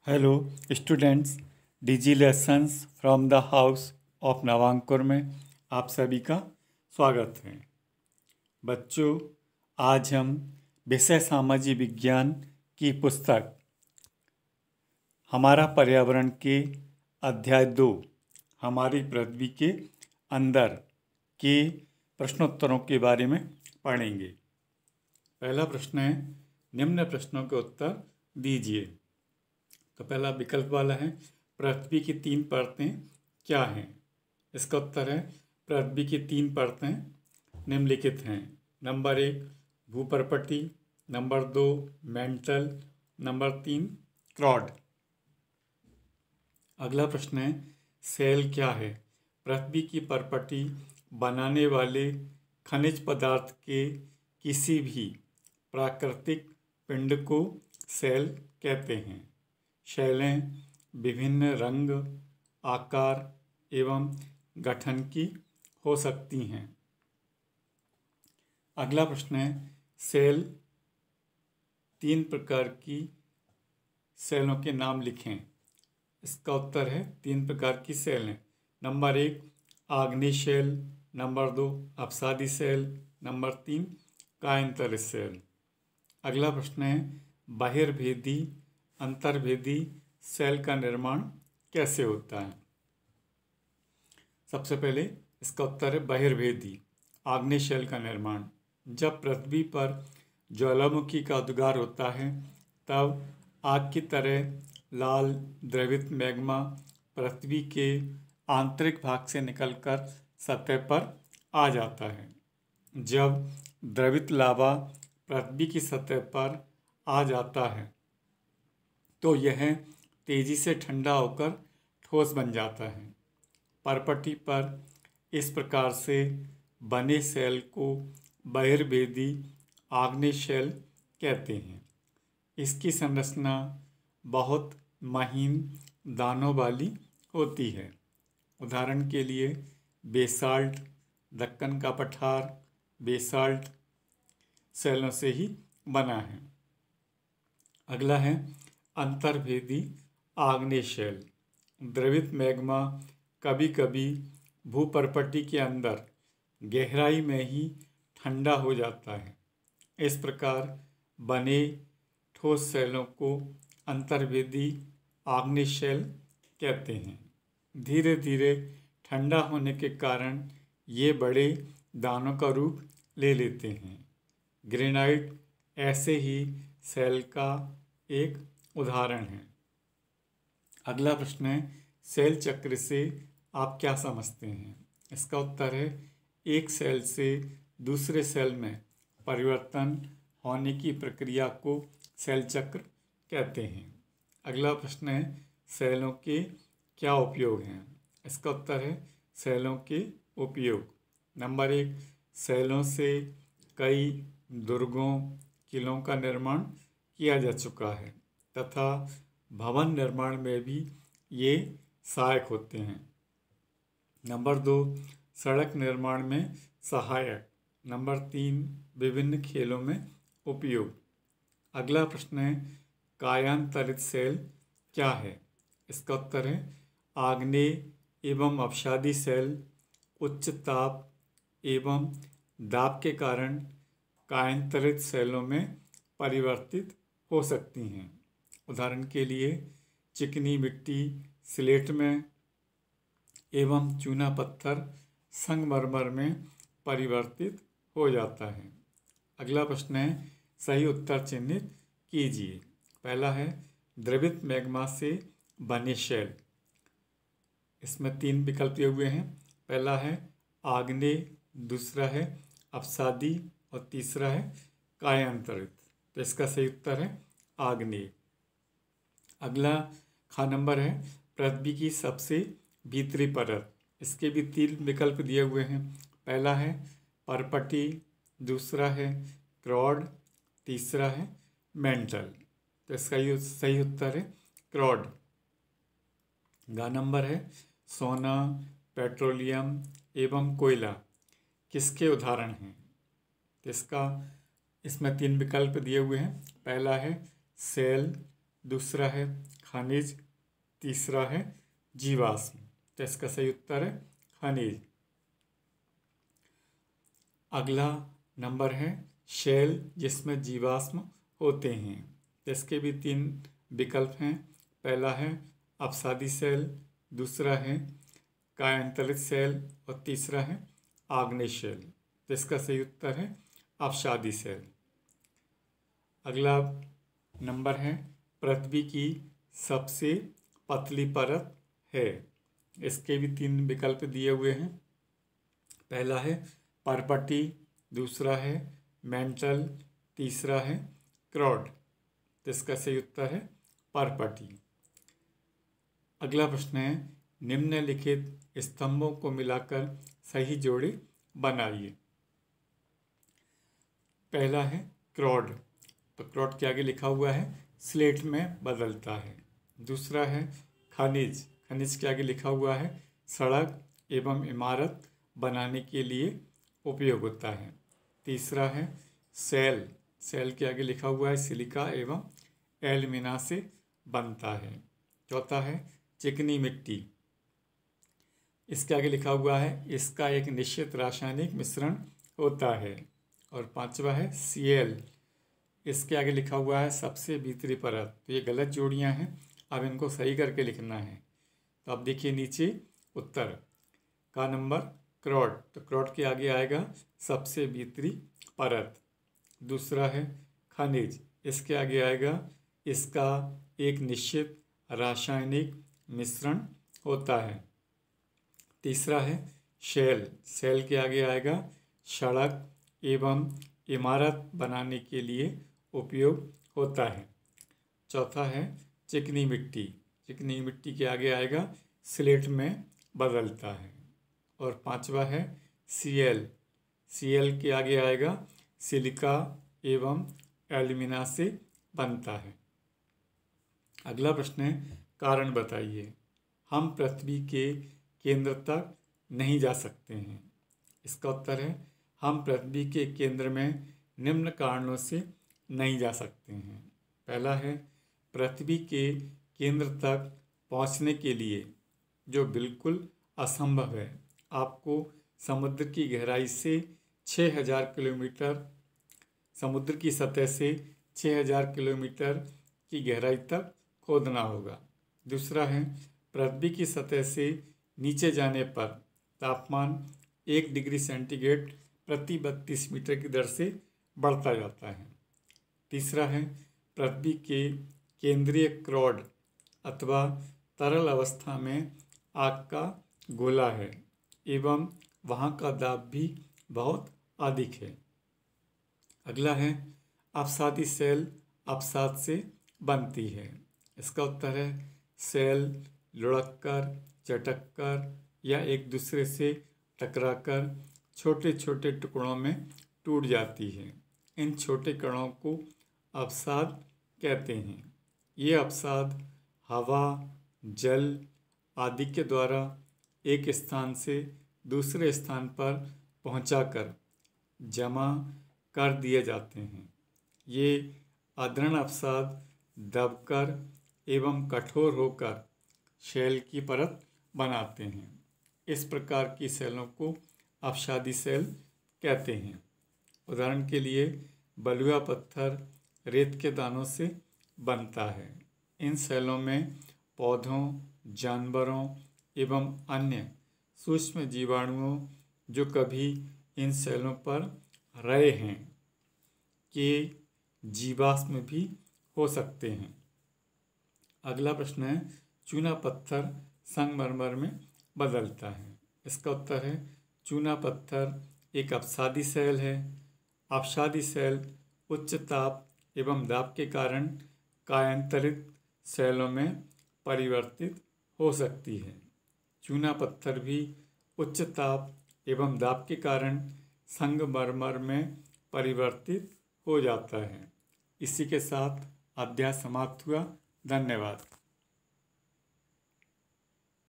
Hello students, digi lessons from the house of Navankur में आप सभी का स्वागत है। बच्चों, आज हम विषय सामाजिक विज्ञान की पुस्तक हमारा पर्यावरण के अध्याय 2 हमारी पृथ्वी के अंदर के प्रश्नोत्तरों के बारे में पढ़ेंगे। पहला प्रश्न है, निम्न प्रश्नों के उत्तर दीजिए। तो पहला विकल्प वाला है, पृथ्वी की 3 परतें क्या हैं? इसका उत्तर है, पृथ्वी की 3 परतें निम्नलिखित हैं। नंबर 1 भूपर्पटी, नंबर 2 मेंटल, नंबर 3 क्रॉड। अगला प्रश्न है, सेल क्या है? पृथ्वी की परपटी बनाने वाले खनिज पदार्थ के किसी भी प्राकृतिक पिंड को सेल कहते हैं। शैलें विभिन्न रंग, आकार एवं गठन की हो सकती हैं। अगला प्रश्न है, सेल 3 प्रकार की सेलों के नाम लिखें। इसका उत्तर है, 3 प्रकार की सेल हैं। नंबर 1 आग्नेय सेल, नंबर 2 अपसादी सेल, नंबर 3 कायांतरित सेल। अगला प्रश्न है, बहिर्भेदी अंतर्भेदी सेल का निर्माण कैसे होता है? सबसे पहले इसका उत्तर है बहिर्भेदी आग्नेय सेल का निर्माण। जब पृथ्वी पर ज्वालामुखी का उद्गार होता है तब आग की तरह लाल द्रवित मैग्मा पृथ्वी के आंतरिक भाग से निकलकर सतह पर आ जाता है। जब द्रवित लावा पृथ्वी की सतह पर आ जाता है तो यह तेजी से ठंडा होकर ठोस बन जाता है। परपटी पर इस प्रकार से बने सेल को बहिर्भेदी आग्नेय सेल कहते हैं। इसकी संरचना बहुत महीन दानों वाली होती है। उदाहरण के लिए बेसाल्ट, दक्कन का पठार बेसाल्ट सेलों से ही बना है। अगला है अंतर्भेदी आग्नेय सेल। द्रवित मैग्मा कभी कभी भूपर्पटी के अंदर गहराई में ही ठंडा हो जाता है। इस प्रकार बने ठोस सेलों को अंतर्भेदी आग्नेय सेल कहते हैं। धीरे धीरे ठंडा होने के कारण ये बड़े दानों का रूप ले लेते हैं। ग्रेनाइट ऐसे ही सेल का एक उदाहरण है। अगला प्रश्न है, सेल चक्र से आप क्या समझते हैं? इसका उत्तर है, एक सेल से दूसरे सेल में परिवर्तन होने की प्रक्रिया को सेल चक्र कहते हैं। अगला प्रश्न है, सेलों के क्या उपयोग हैं? इसका उत्तर है, सेलों के उपयोग। नंबर 1 सेलों से कई दुर्गों किलों का निर्माण किया जा चुका है तथा भवन निर्माण में भी ये सहायक होते हैं। नंबर 2 सड़क निर्माण में सहायक। नंबर 3 विभिन्न खेलों में उपयोग। अगला प्रश्न है, कायांतरित सेल क्या है? इसका उत्तर है, आग्नेय एवं अपसादी सेल उच्च ताप एवं दाब के कारण कायांतरित सेलों में परिवर्तित हो सकती हैं। उदाहरण के लिए चिकनी मिट्टी स्लेट में एवं चूना पत्थर संगमरमर में परिवर्तित हो जाता है। अगला प्रश्न है, सही उत्तर चिन्हित कीजिए। पहला है द्रवित मैग्मा से बने सेल। इसमें 3 विकल्प दिए हुए हैं। पहला है आग्नेय, दूसरा है अपसादी और तीसरा है कायांतरित। तो इसका सही उत्तर है आग्नेय। अगला नंबर है पृथ्वी की सबसे भीतरी परत। इसके भी 3 विकल्प दिए हुए हैं। पहला है परपटी, दूसरा है क्रॉड, तीसरा है मेंटल। तो इसका ये सही उत्तर है क्रॉड। नंबर है सोना, पेट्रोलियम एवं कोयला किसके उदाहरण हैं? तो इसमें 3 विकल्प दिए हुए हैं। पहला है सेल, दूसरा है खनिज, तीसरा है जीवाश्म। तो इसका सही उत्तर है खनिज। अगला नंबर है शेल, जिसमें जीवाश्म होते हैं। तो इसके भी 3 विकल्प हैं। पहला है अपसादी सेल, दूसरा है कायांतरित सेल और तीसरा है आग्नेय शेल। तो इसका सही उत्तर है अपसादी सेल। अगला नंबर है पृथ्वी की सबसे पतली परत है। इसके भी 3 विकल्प दिए हुए हैं। पहला है परपटी, दूसरा है मेंटल, तीसरा है क्रॉड। तो इसका सही उत्तर है परपटी। अगला प्रश्न है निम्नलिखित स्तंभों को मिलाकर सही जोड़ी बनाइए। पहला है क्रॉड। तो क्रॉड के आगे लिखा हुआ है स्लेट में बदलता है। दूसरा है खनिज। खनिज के आगे लिखा हुआ है सड़क एवं इमारत बनाने के लिए उपयोग होता है। तीसरा है सेल। सेल के आगे लिखा हुआ है सिलिका एवं एल्यूमिना से बनता है। चौथा है चिकनी मिट्टी। इसके आगे लिखा हुआ है इसका एक निश्चित रासायनिक मिश्रण होता है। और पांचवा है Cl। इसके आगे लिखा हुआ है सबसे भीतरी परत। तो ये गलत जोड़ियां हैं, अब इनको सही करके लिखना है। तो अब देखिए नीचे उत्तर का नंबर क्रॉड। तो क्रॉड के आगे आएगा सबसे भीतरी परत। दूसरा है खनिज। इसके आगे आएगा इसका एक निश्चित रासायनिक मिश्रण होता है। तीसरा है शेल। शेल के आगे आएगा सड़क एवं इमारत बनाने के लिए उपयोग होता है। चौथा है चिकनी मिट्टी। चिकनी मिट्टी के आगे आएगा स्लेट में बदलता है। और पांचवा है Cl। Cl के आगे आएगा सिलिका एवं एल्यूमिना से बनता है। अगला प्रश्न है कारण बताइए। हम पृथ्वी के केंद्र तक नहीं जा सकते हैं। इसका उत्तर है हम पृथ्वी के केंद्र में निम्न कारणों से नहीं जा सकते हैं। पहला है पृथ्वी के केंद्र तक पहुंचने के लिए जो बिल्कुल असंभव है। आपको समुद्र की गहराई से 6000 किलोमीटर, समुद्र की सतह से 6000 किलोमीटर की गहराई तक खोदना होगा। दूसरा है पृथ्वी की सतह से नीचे जाने पर तापमान 1 डिग्री सेंटीग्रेड प्रति 32 मीटर की दर से बढ़ता जाता है। तीसरा है पृथ्वी के केंद्रीय क्रॉड अथवा तरल अवस्था में आग का गोला है एवं वहाँ का दाब भी बहुत अधिक है। अगला है अपसादी सेल अपसाद से बनती है। इसका उत्तर है सेल लुढ़ककर, चटककर या एक दूसरे से टकराकर छोटे छोटे टुकड़ों में टूट जाती है। इन छोटे कणों को अवसाद कहते हैं। ये अवसाद हवा, जल आदि के द्वारा एक स्थान से दूसरे स्थान पर पहुंचाकर जमा कर दिए जाते हैं। ये अदृढ़ अवसाद दबकर एवं कठोर होकर शेल की परत बनाते हैं। इस प्रकार की सेलों को अपसादी सेल कहते हैं। उदाहरण के लिए बलुआ पत्थर रेत के दानों से बनता है। इन सेलों में पौधों, जानवरों एवं अन्य सूक्ष्म जीवाणुओं जो कभी इन सेलों पर रहे हैं के जीवाश्म भी हो सकते हैं। अगला प्रश्न है चूना पत्थर संगमरमर में बदलता है। इसका उत्तर है चूना पत्थर एक अपसादी सेल है। अपसादी सेल उच्च ताप एवं दाब के कारण कायांतरित सेलों में परिवर्तित हो सकती है। चूना पत्थर भी उच्च ताप एवं दाब के कारण संगमरमर में परिवर्तित हो जाता है। इसी के साथ अध्याय समाप्त हुआ। धन्यवाद।